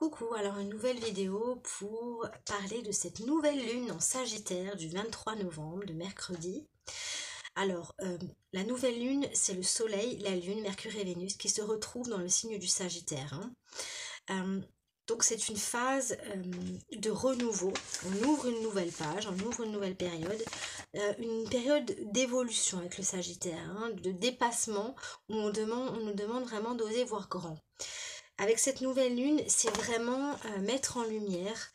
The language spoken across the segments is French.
Coucou, alors une nouvelle vidéo pour parler de cette nouvelle lune en Sagittaire du 23 novembre, de mercredi. Alors, la nouvelle lune, c'est le Soleil, la Lune, Mercure et Vénus qui se retrouvent dans le signe du Sagittaire. Donc c'est une phase de renouveau, on ouvre une nouvelle page, on ouvre une nouvelle période, une période d'évolution avec le Sagittaire, de dépassement où on nous demande vraiment d'oser voir grand. Avec cette nouvelle lune, c'est vraiment mettre en lumière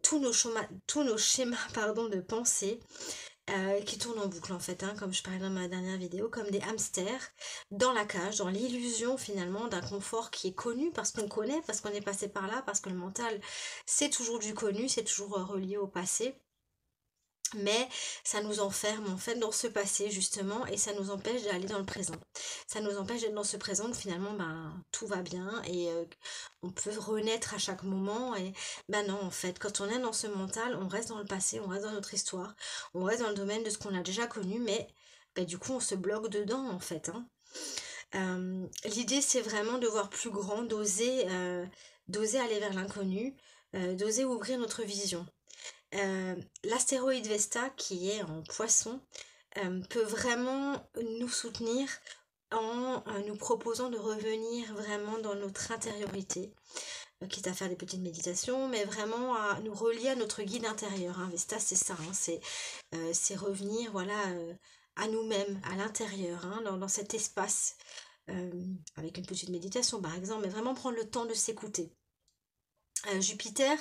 tous nos schémas pardon, de pensée qui tournent en boucle en fait, comme je parlais dans ma dernière vidéo, comme des hamsters dans la cage, dans l'illusion finalement d'un confort qui est connu parce qu'on connaît, parce qu'on est passé par là, parce que le mental c'est toujours du connu, c'est toujours relié au passé. Mais ça nous enferme en fait dans ce passé justement et ça nous empêche d'aller dans le présent. Ça nous empêche d'être dans ce présent où finalement tout va bien et on peut renaître à chaque moment et non en fait quand on est dans ce mental on reste dans le passé, on reste dans notre histoire, on reste dans le domaine de ce qu'on a déjà connu mais du coup on se bloque dedans en fait. L'idée c'est vraiment de voir plus grand, d'oser aller vers l'inconnu, d'oser ouvrir notre vision. L'astéroïde Vesta qui est en poisson peut vraiment nous soutenir en nous proposant de revenir vraiment dans notre intériorité, quitte à faire des petites méditations, mais vraiment à nous relier à notre guide intérieur. Vesta c'est ça, c'est revenir voilà, à nous-mêmes, à l'intérieur, dans cet espace, avec une petite méditation par exemple, mais vraiment prendre le temps de s'écouter. Jupiter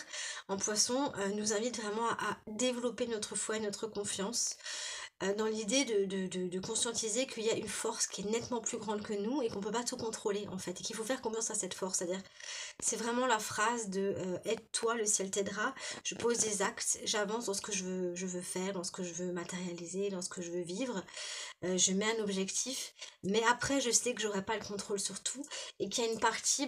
en poisson nous invite vraiment à développer notre foi et notre confiance dans l'idée de conscientiser qu'il y a une force qui est nettement plus grande que nous et qu'on ne peut pas tout contrôler en fait et qu'il faut faire confiance à cette force. C'est-à-dire c'est vraiment la phrase de aide-toi, le ciel t'aidera. Je pose des actes, j'avance dans ce que je veux faire, dans ce que je veux matérialiser, dans ce que je veux vivre. Je mets un objectif, mais après je sais que j'aurai pas le contrôle sur tout et qu'il y a une partie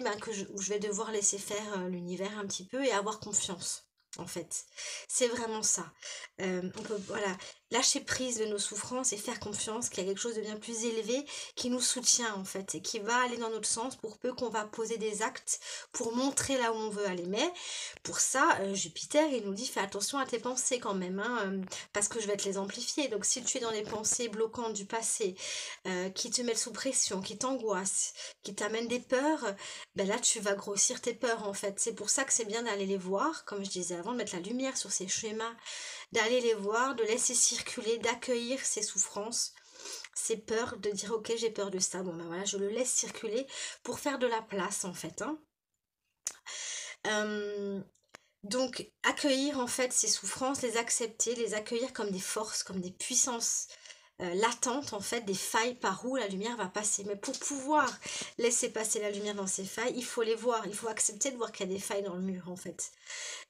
où je vais devoir laisser faire l'univers un petit peu et avoir confiance. En fait, c'est vraiment ça. On peut voilà, lâcher prise de nos souffrances et faire confiance qu'il y a quelque chose de bien plus élevé qui nous soutient en fait et qui va aller dans notre sens pour peu qu'on va poser des actes pour montrer là où on veut aller. Mais pour ça, Jupiter, il nous dit fais attention à tes pensées quand même, parce que je vais te les amplifier. Donc si tu es dans des pensées bloquantes du passé, qui te mettent sous pression, qui t'angoissent, qui t'amènent des peurs, là tu vas grossir tes peurs en fait. C'est pour ça que c'est bien d'aller les voir, comme je disais avant, de mettre la lumière sur ces schémas, d'aller les voir, de laisser circuler, d'accueillir ces souffrances, ces peurs, de dire ok j'ai peur de ça, bon voilà je le laisse circuler pour faire de la place en fait. Donc accueillir en fait ces souffrances, les accepter, les accueillir comme des forces, comme des puissances latentes en fait, des failles par où la lumière va passer. Mais pour pouvoir laisser passer la lumière dans ces failles, il faut les voir, il faut accepter de voir qu'il y a des failles dans le mur en fait.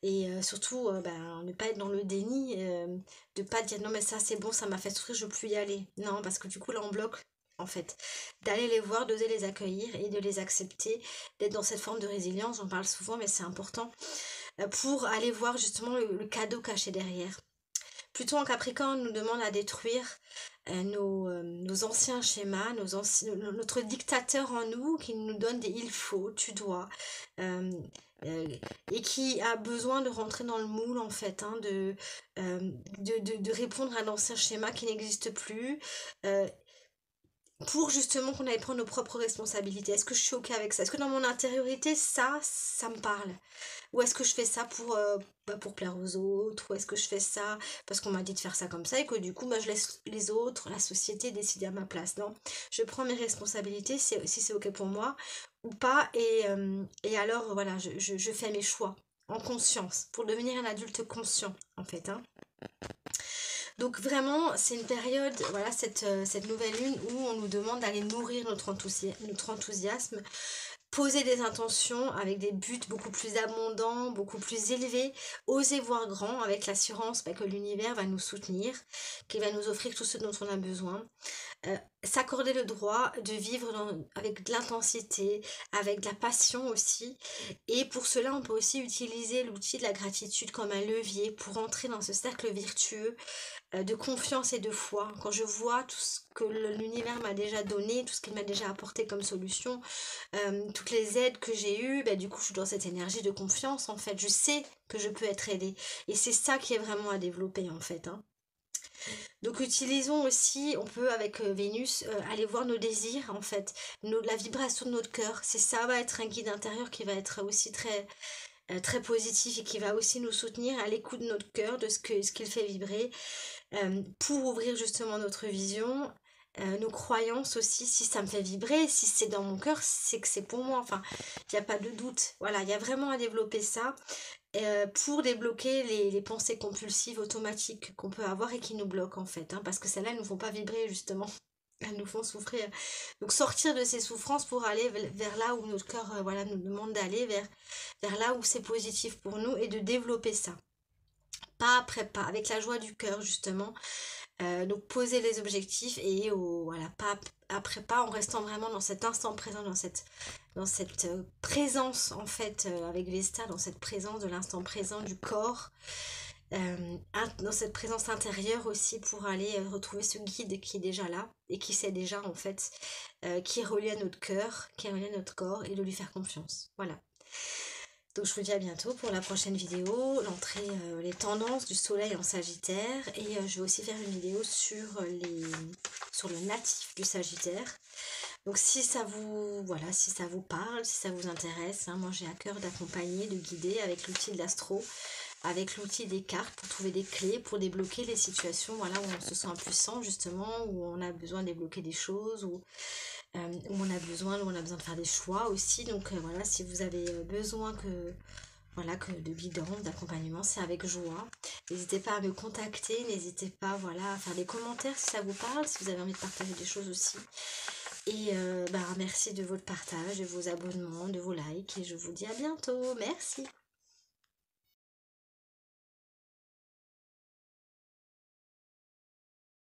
Et surtout ne pas être dans le déni, de pas dire non mais ça c'est bon, ça m'a fait souffrir, je veux plus y aller. Non, parce que du coup là on bloque en fait, d'aller les voir, d'oser les accueillir et de les accepter, d'être dans cette forme de résilience, j'en parle souvent mais c'est important pour aller voir justement le cadeau caché derrière. Plutôt en Capricorne nous demande à détruire nos anciens schémas, notre dictateur en nous qui nous donne des il faut, tu dois, et qui a besoin de rentrer dans le moule en fait, de répondre à d'anciens schémas qui n'existent plus, pour justement qu'on aille prendre nos propres responsabilités. Est-ce que je suis ok avec ça? Est-ce que dans mon intériorité, ça me parle? Ou est-ce que je fais ça pour plaire aux autres? Ou est-ce que je fais ça parce qu'on m'a dit de faire ça comme ça et que du coup, je laisse les autres, la société décider à ma place? Non, je prends mes responsabilités si c'est ok pour moi ou pas. Et alors, voilà, je fais mes choix en conscience pour devenir un adulte conscient, en fait. Donc vraiment, c'est une période, voilà, cette nouvelle lune où on nous demande d'aller nourrir notre enthousiasme, poser des intentions avec des buts beaucoup plus abondants, beaucoup plus élevés, oser voir grand avec l'assurance que l'univers va nous soutenir, qu'il va nous offrir tout ce dont on a besoin. s'accorder le droit de vivre avec de l'intensité, avec de la passion aussi. Et pour cela, on peut aussi utiliser l'outil de la gratitude comme un levier pour entrer dans ce cercle vertueux de confiance et de foi. Quand je vois tout ce que l'univers m'a déjà donné, tout ce qu'il m'a déjà apporté comme solution, toutes les aides que j'ai eues, du coup je suis dans cette énergie de confiance en fait. Je sais que je peux être aidée. Et c'est ça qui est vraiment à développer en fait, hein. Donc utilisons aussi, on peut avec Vénus aller voir nos désirs en fait, la vibration de notre cœur. C'est ça va être un guide intérieur qui va être aussi très positif et qui va aussi nous soutenir à l'écoute de notre cœur, de ce qu'il fait vibrer, pour ouvrir justement notre vision. Nos croyances aussi, si ça me fait vibrer, si c'est dans mon cœur, c'est que c'est pour moi. Enfin, il n'y a pas de doute. Voilà, il y a vraiment à développer ça pour débloquer les pensées compulsives automatiques qu'on peut avoir et qui nous bloquent en fait, hein, parce que celles-là, elles ne nous font pas vibrer justement. Elles nous font souffrir. Donc sortir de ces souffrances pour aller vers là où notre cœur voilà, nous demande d'aller, vers là où c'est positif pour nous et de développer ça. Pas après pas, avec la joie du cœur justement. Donc poser les objectifs et voilà, pas après pas, en restant vraiment dans cet instant présent, dans cette présence en fait avec Vesta, dans cette présence de l'instant présent du corps, dans cette présence intérieure aussi pour aller retrouver ce guide qui est déjà là et qui sait déjà en fait, qui est relié à notre cœur, qui est relié à notre corps et de lui faire confiance. Voilà. Donc je vous dis à bientôt pour la prochaine vidéo, l'entrée, les tendances du soleil en Sagittaire, et je vais aussi faire une vidéo sur le natif du Sagittaire. Donc si ça vous, voilà, si ça vous parle, si ça vous intéresse, hein, moi j'ai à cœur d'accompagner, de guider avec l'outil de l'astro, avec l'outil des cartes pour trouver des clés, pour débloquer les situations, voilà, où on se sent impuissant justement, où on a besoin de débloquer des choses, où on a besoin de faire des choix aussi. Donc voilà, si vous avez besoin de guidance, d'accompagnement, c'est avec joie. N'hésitez pas à me contacter, n'hésitez pas voilà, à faire des commentaires si ça vous parle, si vous avez envie de partager des choses aussi. Et merci de votre partage, de vos abonnements, de vos likes, et je vous dis à bientôt. Merci.